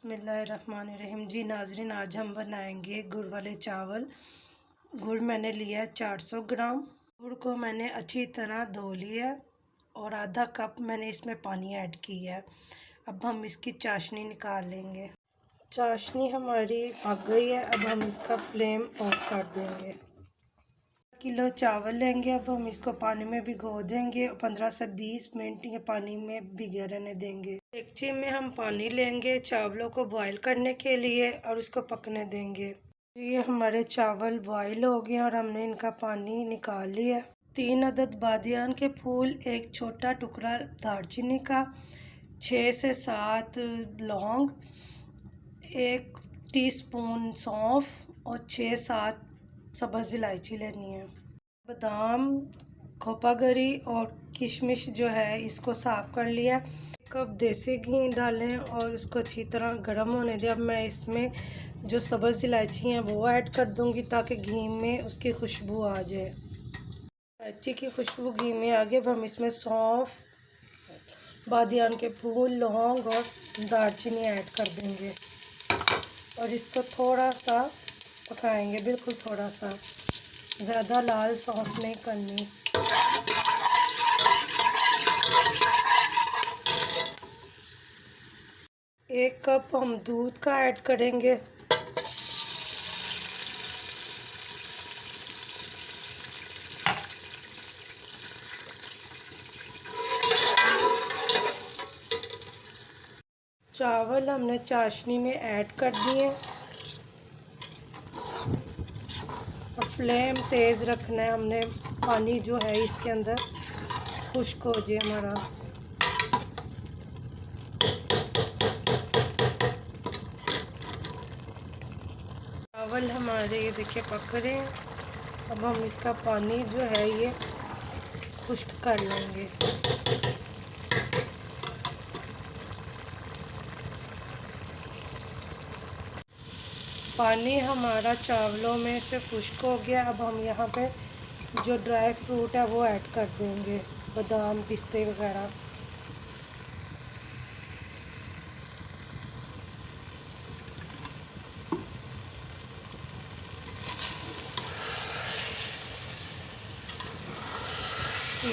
बिस्मिल्लाहिर्रहमानिर्रहीम। जी नाज़रीन, आज हम बनाएंगे गुड़ वाले चावल। गुड़ मैंने लिया है 400 ग्राम। गुड़ को मैंने अच्छी तरह धो लिया और आधा कप मैंने इसमें पानी ऐड किया है। अब हम इसकी चाशनी निकाल लेंगे। चाशनी हमारी पक गई है। अब हम इसका फ्लेम ऑफ कर देंगे। किलो चावल लेंगे। अब हम इसको पानी में भिगो देंगे और 15 से 20 मिनट ये पानी में भिगे रहने देंगे। डेगची में हम पानी लेंगे चावलों को बॉईल करने के लिए और उसको पकने देंगे। ये हमारे चावल बॉईल हो गए और हमने इनका पानी निकाल लिया। 3 अदद बादियान के फूल, एक छोटा टुकड़ा दालचीनी का, 6 से 7 लौंग, 1 टीस्पून सौंफ और 6-7 सब्ज़ इलायची लेनी है। बादाम, खोपागरी और किशमिश जो है इसको साफ़ कर लिया। 1 कप देसी घी डालें और उसको अच्छी तरह गर्म होने दें। अब मैं इसमें जो सब्ज़ इलायची हैं वो ऐड कर दूंगी ताकि घी में उसकी खुशबू आ जाए। इलायची की खुशबू घी में आ गई। अब हम इसमें सौंफ, बादियान के फूल, लौंग और दालचीनी ऐड कर देंगे और इसको थोड़ा सा पकाएंगे, बिल्कुल थोड़ा सा, ज़्यादा लाल सौंफ नहीं करनी। एक कप हम दूध का ऐड करेंगे। चावल हमने चाशनी में ऐड कर दिए और फ्लेम तेज़ रखना है। हमने पानी जो है इसके अंदर खुश्क हो जाए हमारा। चावल हमारे ये देखिए पक रहे हैं। अब हम इसका पानी जो है ये खुश्क कर लेंगे। पानी हमारा चावलों में से खुश्क हो गया। अब हम यहाँ पे जो ड्राई फ्रूट है वो ऐड कर देंगे, बादाम, पिस्ते वगैरह।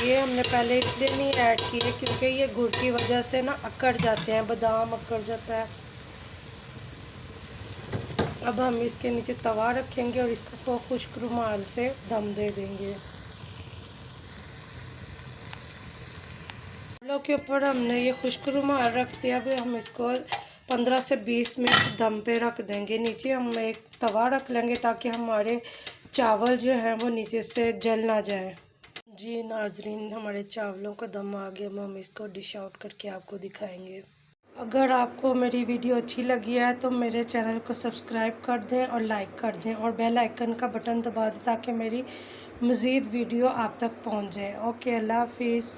ये हमने पहले इसलिए नहीं ऐड किए क्योंकि ये गुड़ की वजह से ना अकड़ जाते हैं, बादाम अकड़ जाता है। अब हम इसके नीचे तवा रखेंगे और इसको खुश्क रुमाल से दम दे देंगे। चावलों के ऊपर हमने ये खुश्क रुमाल रख दिया। अभी हम इसको 15 से 20 मिनट दम पे रख देंगे। नीचे हम एक तवा रख लेंगे ताकि हमारे चावल जो हैं वो नीचे से जल ना जाए। जी नाजरीन, हमारे चावलों का दम आ गया। हम इसको डिश आउट करके आपको दिखाएंगे। अगर आपको मेरी वीडियो अच्छी लगी है तो मेरे चैनल को सब्सक्राइब कर दें और लाइक कर दें और बेल आइकन का बटन दबा दें ताकि मेरी मज़ीद वीडियो आप तक पहुंच जाए। ओके, अल्लाह हाफिज़।